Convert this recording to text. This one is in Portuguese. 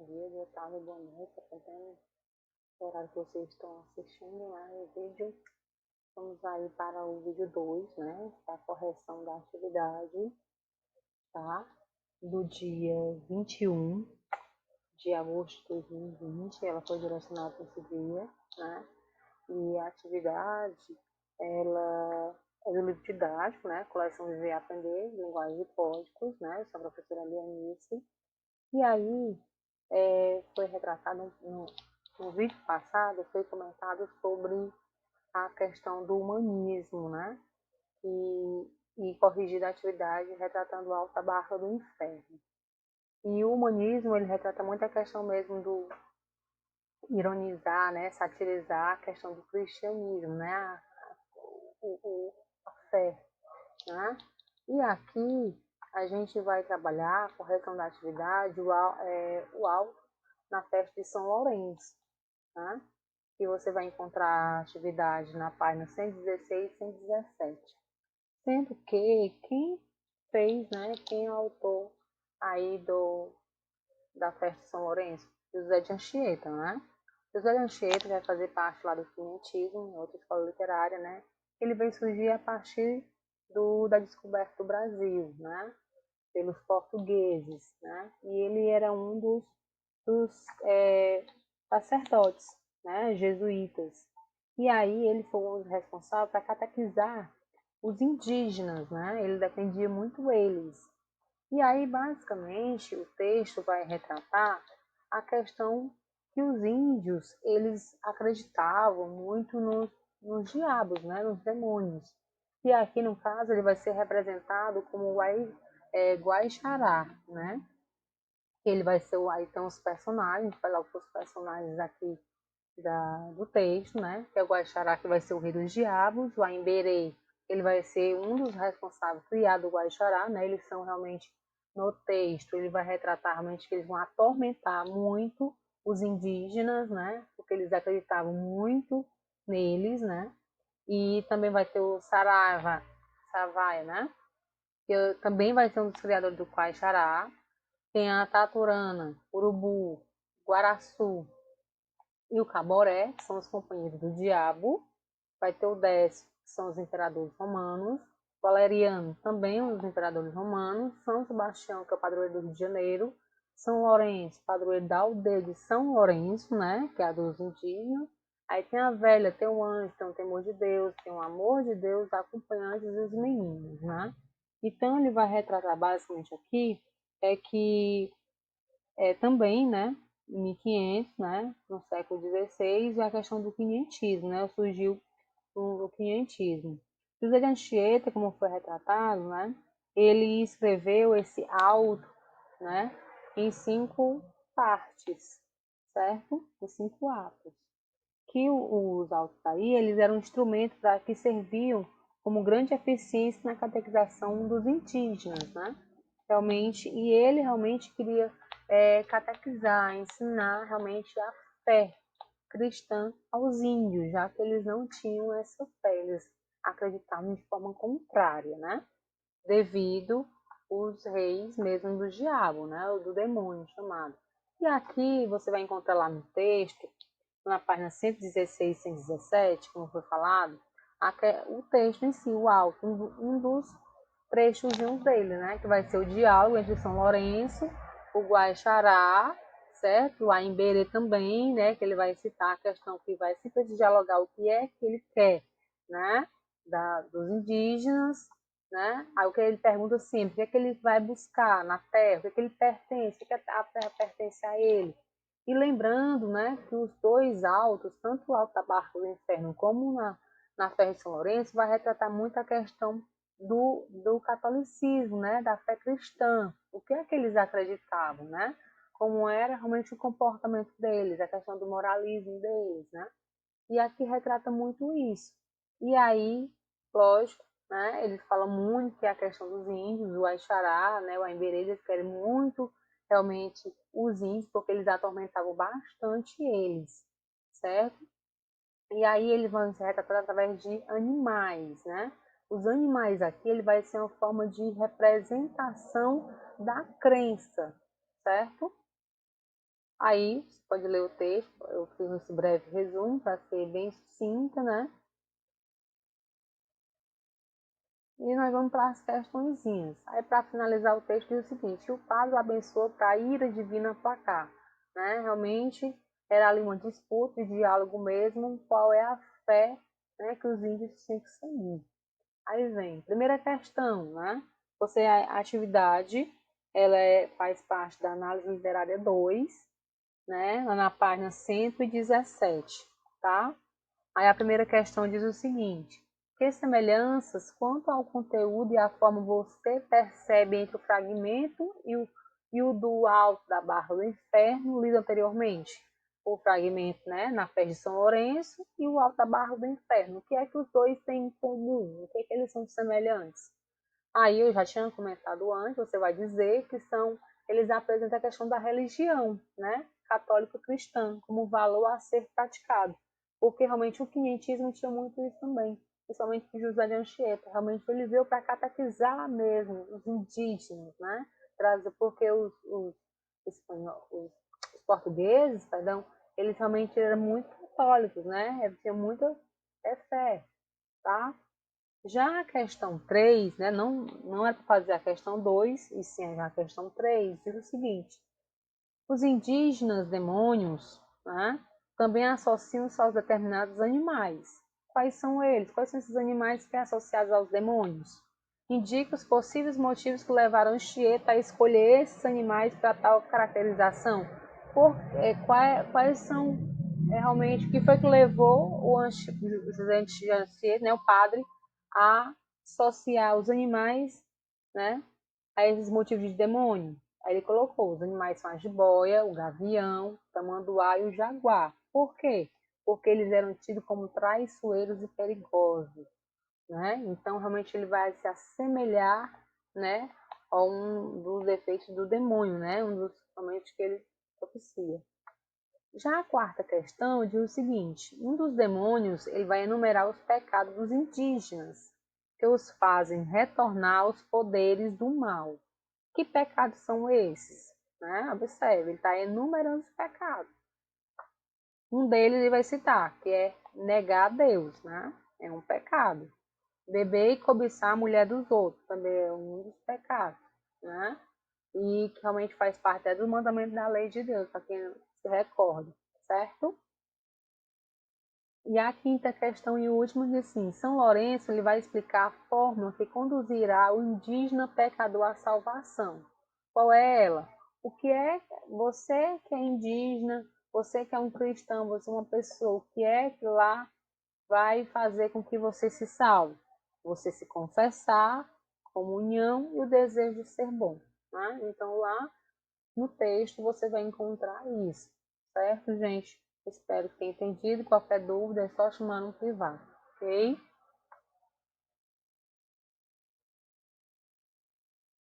bom dia, boa tarde, boa noite, dependendo do horário que vocês estão assistindo, o vídeo. Vamos aí para o vídeo 2, né, da correção da atividade, tá? Do dia 21 de agosto de 2020, ela foi direcionada para esse dia, né? E a atividade, ela é do livro didático, né? Coleção Viver e Aprender, Linguagem de Códigos, né? Sou a professora Lianice. E aí, foi retratado no vídeo passado, foi comentado sobre a questão do humanismo, né? E corrigir a atividade retratando a alta barra do inferno. E o humanismo, ele retrata muito a questão mesmo do ironizar, né? Satirizar a questão do cristianismo, né? A fé, né? E aqui a gente vai trabalhar a correção da atividade, o alto na festa de São Lourenço, tá? Que você vai encontrar a atividade na página 116 e 117. Sendo que quem fez, né, quem é o autor aí da festa de São Lourenço? José de Anchieta, né? José de Anchieta vai fazer parte lá do quinhentismo, outra escola literária, né? Ele veio surgir a partir da descoberta do Brasil, né? Pelos portugueses, né? E ele era um dos sacerdotes, né, jesuítas. E aí ele foi o responsável para catequizar os indígenas, né? Ele defendia muito eles. E aí, basicamente, o texto vai retratar a questão que os índios, eles acreditavam muito nos diabos, né, nos demônios. E aqui, no caso, ele vai ser representado como Guaixará, né? Ele vai ser aí tem os personagens, vai lá os personagens aqui do texto, né? Que é o Guaxará, que vai ser o rei dos diabos, o Aimberê, ele vai ser um dos responsáveis criado o Guaxará, né? Eles são realmente no texto, ele vai retratar realmente que eles vão atormentar muito os indígenas, né? Porque eles acreditavam muito neles, né? E também vai ter o Savaia, né? Que também vai ser um dos criadores do Guaxará. Tem a Taturana, Urubu, Guaraçu e o Caboré, que são os companheiros do diabo. Vai ter o Décio, que são os imperadores romanos. Valeriano, também um dos imperadores romanos. São Sebastião, que é o padroeiro do Rio de Janeiro. São Lourenço, padroeiro da aldeia de São Lourenço, né? Que é a dos indígenas. Aí tem a velha, tem o anjo, tem o temor de Deus, tem o amor de Deus, acompanhantes dos meninos, né? Então ele vai retratar basicamente aqui que também, né, em 1500, né, no século XVI, a questão do quinhentismo, né, surgiu o quinhentismo. José de Anchieta, como foi retratado, né, ele escreveu esse auto, né, em 5 partes, certo? Em 5 atos. Que os autos aí, eles eram instrumentos que serviam como grande eficiência na catequização dos indígenas, né? Realmente, e ele realmente queria catequizar, ensinar realmente a fé cristã aos índios, já que eles não tinham essa fé, eles acreditavam de forma contrária, né? Devido os reis mesmo do diabo, né? Ou do demônio chamado. E aqui você vai encontrar lá no texto, na página 116 e 117, como foi falado, o texto em si, o auto, um dos trechos dele, né? Que vai ser o diálogo entre São Lourenço, o Guaixará, certo? O Aimberê também, né? Que ele vai citar a questão que vai sempre dialogar o que é que ele quer, né? Dos indígenas, né? Aí o que ele pergunta sempre, o que é que ele vai buscar na terra, o que é que ele pertence, o que, é que a terra pertence a ele. E lembrando, né, que os dois altos, tanto o Alto da Barca do Inferno como na Fé de São Lourenço, vai retratar muito a questão do catolicismo, né, da fé cristã. O que é que eles acreditavam, né? Como era realmente o comportamento deles, a questão do moralismo deles, né? E aqui retrata muito isso. E aí, lógico, né, eles falam muito que é a questão dos índios, o Aixará, né, o Aimberê, eles querem muito realmente os índios, porque eles atormentavam bastante eles, certo? E aí eles vão ser retratados através de animais, né? Os animais aqui, ele vai ser uma forma de representação da crença, certo? Aí, você pode ler o texto, eu fiz esse breve resumo para ser bem sucinta, né? E nós vamos para as questõezinhas. Aí, para finalizar o texto, diz o seguinte: o padre o abençoou para a ira divina placar. Né? Realmente, era ali uma disputa, de diálogo mesmo, qual é a fé, né, que os índios tinham que seguir. Aí vem, primeira questão, né? A atividade, faz parte da análise literária 2, né? Lá na página 117, tá? Aí a primeira questão diz o seguinte: que semelhanças quanto ao conteúdo e à forma você percebe entre o fragmento e o do alto da barra do inferno lido anteriormente? O fragmento, né, na festa de São Lourenço e o alto da barra do inferno. O que é que os dois têm em comum? O que é que eles são semelhantes? Aí eu já tinha comentado antes, você vai dizer que eles apresentam a questão da religião, né, católico-cristã, como valor a ser praticado, porque realmente o quinhentismo tinha muito isso também, principalmente de José de Anchieta, realmente ele veio para catequizar mesmo os indígenas, né, porque os portugueses, perdão, eles realmente eram muito católicos, né, tinha muita fé, tá? Já a questão 3, né, não é para fazer a questão 2 e sim a questão 3, diz o seguinte: os indígenas demônios, né, também associam-se aos determinados animais. Quais são eles? Quais são esses animais que são associados aos demônios? Indica os possíveis motivos que levaram Anchieta a escolher esses animais para tal caracterização. Quais são realmente o que foi que levou o José Anchieta, né, o padre, a associar os animais, né, a esses motivos de demônio? Aí ele colocou: os animais são a jiboia, o gavião, o tamanduá e o jaguar. Por quê? Porque eles eram tidos como traiçoeiros e perigosos, né? Então realmente ele vai se assemelhar, né, a um dos efeitos do demônio, né? Um dos realmente que ele propicia. Já a quarta questão diz o seguinte: um dos demônios ele vai enumerar os pecados dos indígenas que os fazem retornar aos poderes do mal. Que pecados são esses? Né? Observe, ele está enumerando os pecados. Um deles ele vai citar, que é negar a Deus, né? É um pecado. Beber e cobiçar a mulher dos outros também é um dos pecados, né? E que realmente faz parte do mandamento da lei de Deus, para quem se recorda, certo? E a quinta questão e última diz assim: São Lourenço ele vai explicar a forma que conduzirá o indígena pecador à salvação. Qual é ela? O que é você que é indígena, você que é um cristão, você é uma pessoa, o que é que lá vai fazer com que você se salve? Você se confessar, comunhão e o desejo de ser bom. Né? Então lá no texto você vai encontrar isso, certo, gente? Espero que tenha entendido. Qualquer dúvida é só chamar no privado, ok?